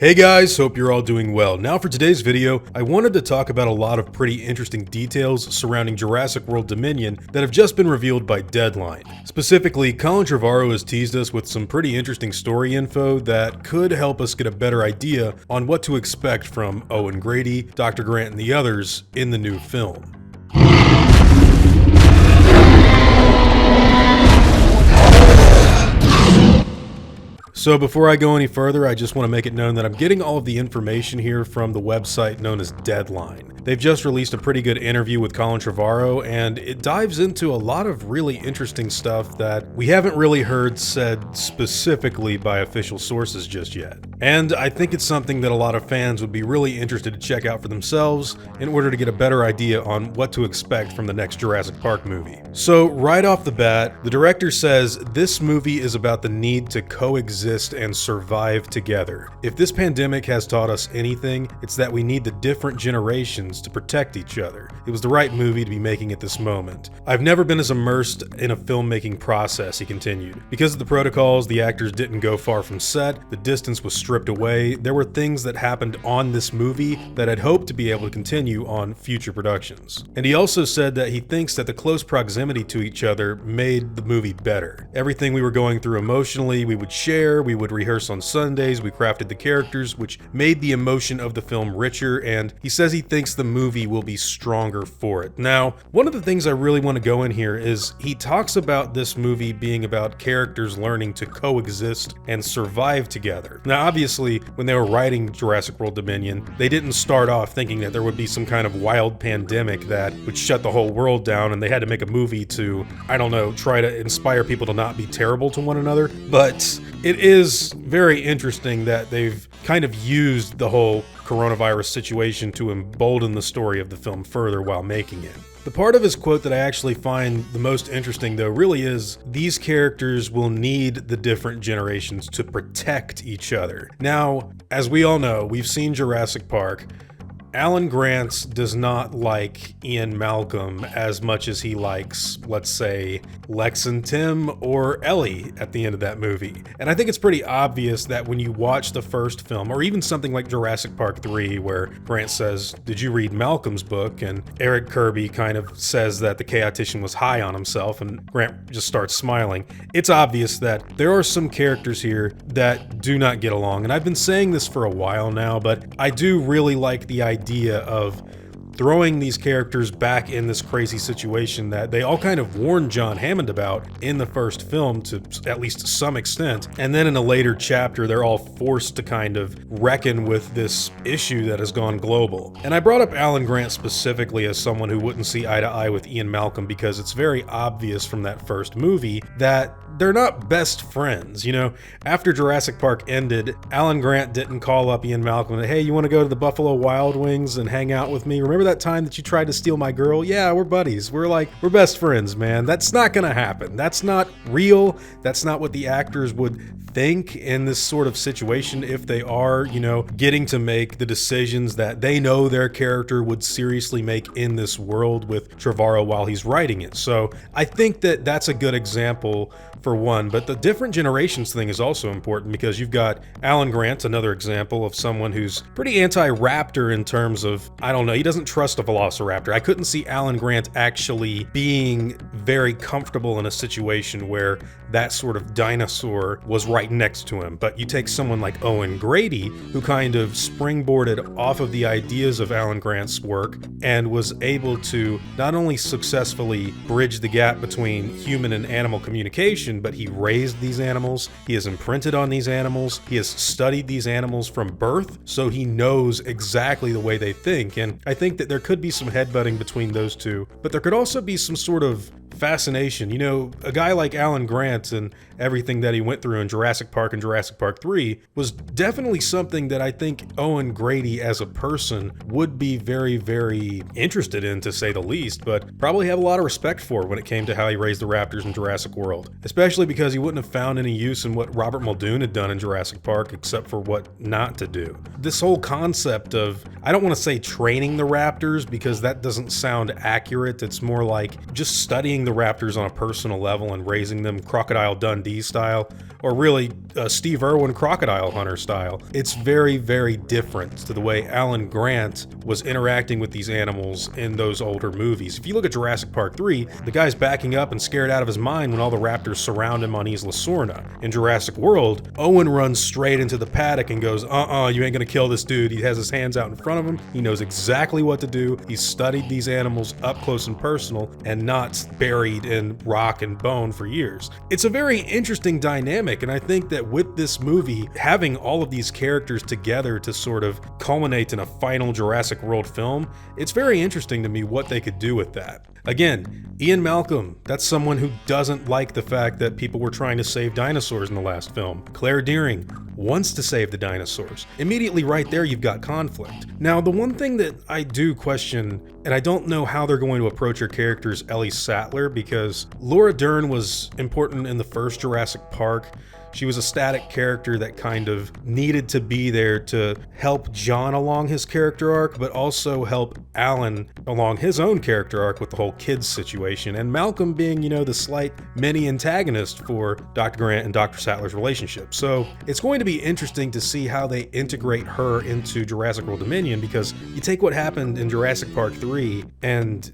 Hey guys, hope you're all doing well. Now for today's video, I wanted to talk about a lot of pretty interesting details surrounding Jurassic World Dominion that have just been revealed by Deadline. Specifically, Colin Trevorrow has teased us with some pretty interesting story info that could help us get a better idea on what to expect from Owen Grady, Dr. Grant, and the others in the new film. So before I go any further, I just want to make it known that I'm getting all of the information here from the website known as Deadline. They've just released a pretty good interview with Colin Trevorrow, and it dives into a lot of really interesting stuff that we haven't really heard said specifically by official sources just yet. And I think it's something that a lot of fans would be really interested to check out for themselves in order to get a better idea on what to expect from the next Jurassic Park movie. So right off the bat, the director says this movie is about the need to coexist and survive together. If this pandemic has taught us anything, it's that we need the different generations to protect each other. It was the right movie to be making at this moment. I've never been as immersed in a filmmaking process, he continued. Because of the protocols, the actors didn't go far from set, the distance was stripped away, there were things that happened on this movie that I'd hoped to be able to continue on future productions. And he also said that he thinks that the close proximity to each other made the movie better. Everything we were going through emotionally, we would share, we would rehearse on Sundays, we crafted the characters, which made the emotion of the film richer, and he says he thinks the movie will be stronger for it. Now, one of the things I really want to go in here is he talks about this movie being about characters learning to coexist and survive together. Now, obviously, when they were writing Jurassic World Dominion, they didn't start off thinking that there would be some kind of wild pandemic that would shut the whole world down and they had to make a movie to, I don't know, try to inspire people to not be terrible to one another. But it is very interesting that they've kind of used the whole coronavirus situation to embolden the story of the film further while making it. The part of his quote that I actually find the most interesting, though, really is these characters will need the different generations to protect each other. Now, as we all know, we've seen Jurassic Park. Alan Grant does not like Ian Malcolm as much as he likes, let's say, Lex and Tim or Ellie at the end of that movie. And I think it's pretty obvious that when you watch the first film, or even something like Jurassic Park 3, where Grant says, "Did you read Malcolm's book?" And Eric Kirby kind of says that the chaotician was high on himself, and Grant just starts smiling. It's obvious that there are some characters here that do not get along. And I've been saying this for a while now, but I do really like the idea of throwing these characters back in this crazy situation that they all kind of warned John Hammond about in the first film to at least some extent. And then in a later chapter, they're all forced to kind of reckon with this issue that has gone global. And I brought up Alan Grant specifically as someone who wouldn't see eye to eye with Ian Malcolm because it's very obvious from that first movie that they're not best friends. You know, after Jurassic Park ended, Alan Grant didn't call up Ian Malcolm and, "Hey, you want to go to the Buffalo Wild Wings and hang out with me? Remember that time that you tried to steal my girl? Yeah, we're buddies. We're best friends, man." That's not gonna happen. That's not real. That's not what the actors would think in this sort of situation if they are, you know, getting to make the decisions that they know their character would seriously make in this world with Trevorrow while he's writing it. So I think that that's a good example for one, but the different generations thing is also important because you've got Alan Grant, another example of someone who's pretty anti-raptor in terms of, I don't know, he doesn't trust a velociraptor. I couldn't see Alan Grant actually being very comfortable in a situation where that sort of dinosaur was right next to him. But you take someone like Owen Grady, who kind of springboarded off of the ideas of Alan Grant's work and was able to not only successfully bridge the gap between human and animal communication, but he raised these animals, he has imprinted on these animals, he has studied these animals from birth, so he knows exactly the way they think. And I think that there could be some headbutting between those two, but there could also be some sort of fascination. You know, a guy like Alan Grant and everything that he went through in Jurassic Park and Jurassic Park 3 was definitely something that I think Owen Grady as a person would be very, very interested in, to say the least, but probably have a lot of respect for when it came to how he raised the raptors in Jurassic World, especially because he wouldn't have found any use in what Robert Muldoon had done in Jurassic Park except for what not to do. This whole concept of, I don't want to say training the raptors because that doesn't sound accurate, it's more like just studying the the raptors on a personal level and raising them Crocodile Dundee style, or really Steve Irwin Crocodile Hunter style. It's very, very different to the way Alan Grant was interacting with these animals in those older movies. If you look at Jurassic Park 3, the guy's backing up and scared out of his mind when all the raptors surround him on Isla Sorna. In Jurassic World, Owen runs straight into the paddock and goes, you ain't gonna kill this dude. He has his hands out in front of him. He knows exactly what to do. He's studied these animals up close and personal and not buried in rock and bone for years. It's a very interesting dynamic, and I think that with this movie, having all of these characters together to sort of culminate in a final Jurassic World film, it's very interesting to me what they could do with that. Again, Ian Malcolm, that's someone who doesn't like the fact that people were trying to save dinosaurs in the last film. Claire Dearing wants to save the dinosaurs. Immediately right there, you've got conflict. Now, the one thing that I do question, and I don't know how they're going to approach her character, is Ellie Sattler, because Laura Dern was important in the first Jurassic Park. She was a static character that kind of needed to be there to help John along his character arc, but also help Alan along his own character arc with the whole kids situation, and Malcolm being, the slight mini antagonist for Dr. Grant and Dr. Sattler's relationship. So it's going to be interesting to see how they integrate her into Jurassic World Dominion, because you take what happened in Jurassic Park 3, and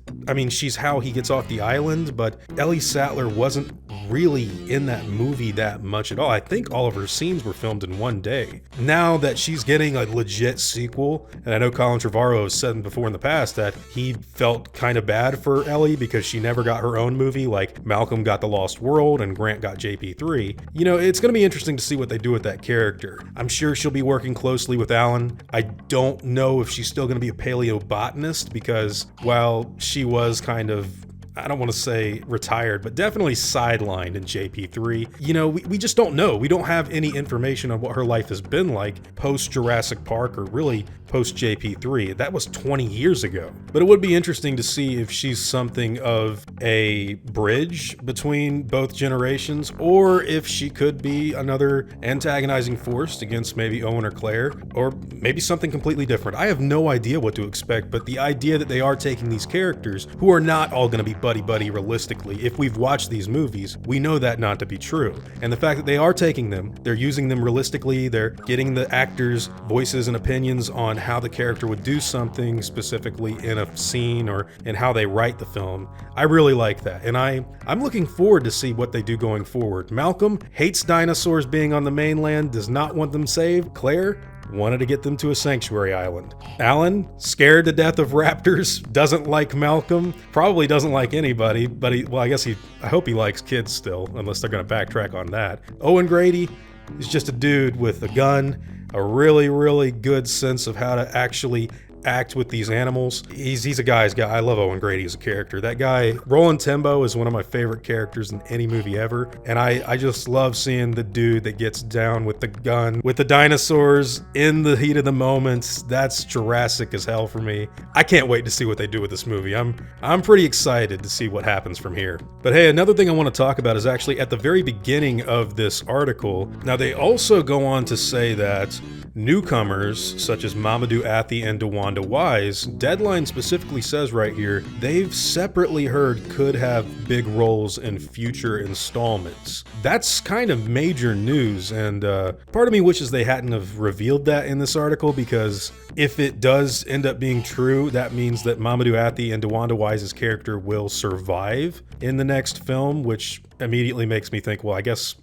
she's how he gets off the island, but Ellie Sattler wasn't really in that movie that much at all. I think all of her scenes were filmed in one day. Now that she's getting a legit sequel, and I know Colin Trevorrow has said before in the past that he felt kind of bad for Ellie because she never got her own movie, like Malcolm got The Lost World and Grant got JP3. It's going to be interesting to see what they do with that character. I'm sure she'll be working closely with Alan. I don't know if she's still going to be a paleobotanist, because while she was kind of, I don't want to say retired, but definitely sidelined in JP3. We just don't know. We don't have any information on what her life has been like post Jurassic Park, or really post JP3. That was 20 years ago. But it would be interesting to see if she's something of a bridge between both generations, or if she could be another antagonizing force against maybe Owen or Claire, or maybe something completely different. I have no idea what to expect, but the idea that they are taking these characters, who are not all going to be buddy-buddy realistically, if we've watched these movies, we know that not to be true. And the fact that they are taking them, they're using them realistically, they're getting the actors' voices and opinions on how the character would do something specifically in a scene, or in how they write the film. I really like that, and I'm looking forward to see what they do going forward. Malcolm hates dinosaurs being on the mainland, does not want them saved. Claire wanted to get them to a sanctuary island. Alan, scared to death of raptors, doesn't like Malcolm, probably doesn't like anybody, but I hope he likes kids still, unless they're going to backtrack on that. Owen Grady is just a dude with a gun, a really, really good sense of how to actually act with these animals. He's a guy's guy. I love Owen Grady as a character. That guy, Roland Tembo, is one of my favorite characters in any movie ever, and I just love seeing the dude that gets down with the gun, with the dinosaurs in the heat of the moments. That's Jurassic as hell for me. I can't wait to see what they do with this movie. I'm pretty excited to see what happens from here. But hey, another thing I want to talk about is actually at the very beginning of this article. Now, they also go on to say that newcomers such as Mamadou Athie and DeWanda Wise, Deadline specifically says right here, they've separately heard could have big roles in future installments. That's kind of major news, and part of me wishes they hadn't have revealed that in this article, because if it does end up being true, that means that Mamadou Athie and DeWanda Wise's character will survive in the next film, which immediately makes me think, well, I guess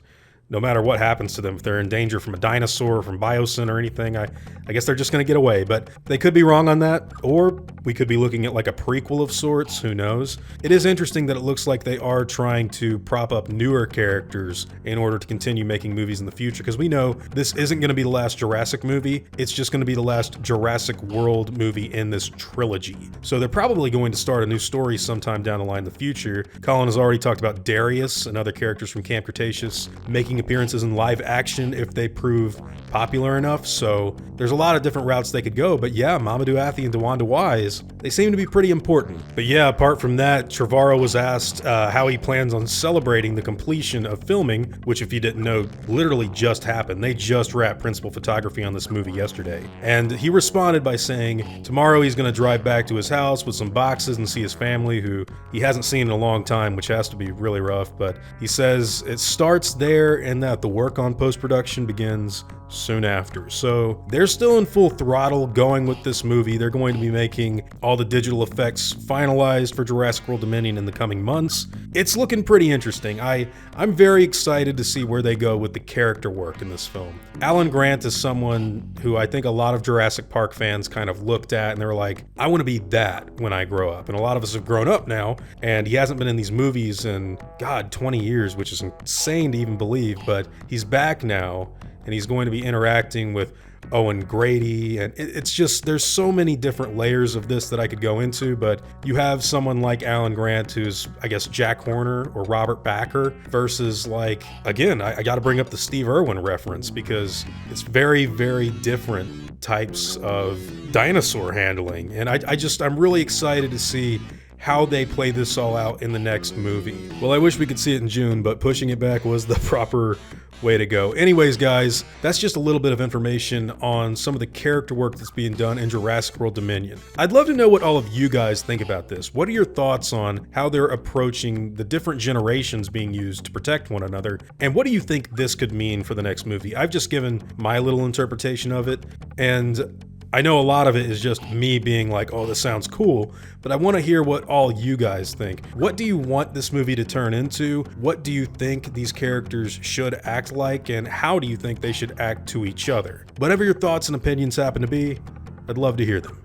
no matter what happens to them, if they're in danger from a dinosaur or from Biosyn or anything, I guess they're just going to get away. But they could be wrong on that, or we could be looking at like a prequel of sorts, who knows. It is interesting that it looks like they are trying to prop up newer characters in order to continue making movies in the future, because we know this isn't going to be the last Jurassic movie, it's just going to be the last Jurassic World movie in this trilogy. So they're probably going to start a new story sometime down the line in the future. Colin has already talked about Darius and other characters from Camp Cretaceous making making appearances in live action if they prove popular enough. So there's a lot of different routes they could go, but yeah, Mamadou Athie and DeWanda Wise, they seem to be pretty important. But yeah, apart from that, Trevorrow was asked how he plans on celebrating the completion of filming, which, if you didn't know, literally just happened. They just wrapped principal photography on this movie yesterday. And he responded by saying tomorrow he's going to drive back to his house with some boxes and see his family, who he hasn't seen in a long time, which has to be really rough. But he says it starts there and that the work on post-production begins soon after. So they're still in full throttle going with this movie. They're going to be making all the digital effects finalized for Jurassic World Dominion in the coming months. It's looking pretty interesting. I'm very excited to see where they go with the character work in this film. Alan Grant is someone who I think a lot of Jurassic Park fans kind of looked at and they were like, I want to be that when I grow up. And a lot of us have grown up now, and he hasn't been in these movies in, God, 20 years, which is insane to even believe, but he's back now. And he's going to be interacting with Owen Grady, and it's just, there's so many different layers of this that I could go into, but you have someone like Alan Grant, who's, I guess, Jack Horner or Robert Backer, versus, like, again, I got to bring up the Steve Irwin reference, because it's very, very different types of dinosaur handling, and I'm really excited to see how they play this all out in the next movie. Well, I wish we could see it in June, but pushing it back was the proper way to go. Anyways, guys, that's just a little bit of information on some of the character work that's being done in Jurassic World Dominion. I'd love to know what all of you guys think about this. What are your thoughts on how they're approaching the different generations being used to protect one another? And what do you think this could mean for the next movie? I've just given my little interpretation of it, and I know a lot of it is just me being like, oh, this sounds cool, but I want to hear what all you guys think. What do you want this movie to turn into? What do you think these characters should act like, and how do you think they should act to each other? Whatever your thoughts and opinions happen to be, I'd love to hear them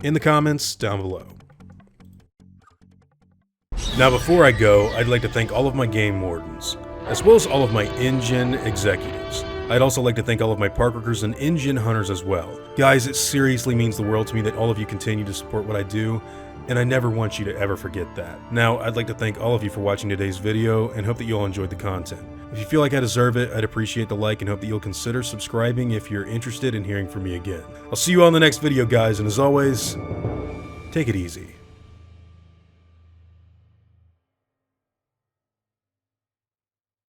in the comments down below. Now, before I go, I'd like to thank all of my game wardens, as well as all of my InGen executives. I'd also like to thank all of my park workers and InGen hunters as well. Guys, it seriously means the world to me that all of you continue to support what I do, and I never want you to ever forget that. Now, I'd like to thank all of you for watching today's video and hope that you all enjoyed the content. If you feel like I deserve it, I'd appreciate the like and hope that you'll consider subscribing if you're interested in hearing from me again. I'll see you all in the next video, guys, and as always, take it easy.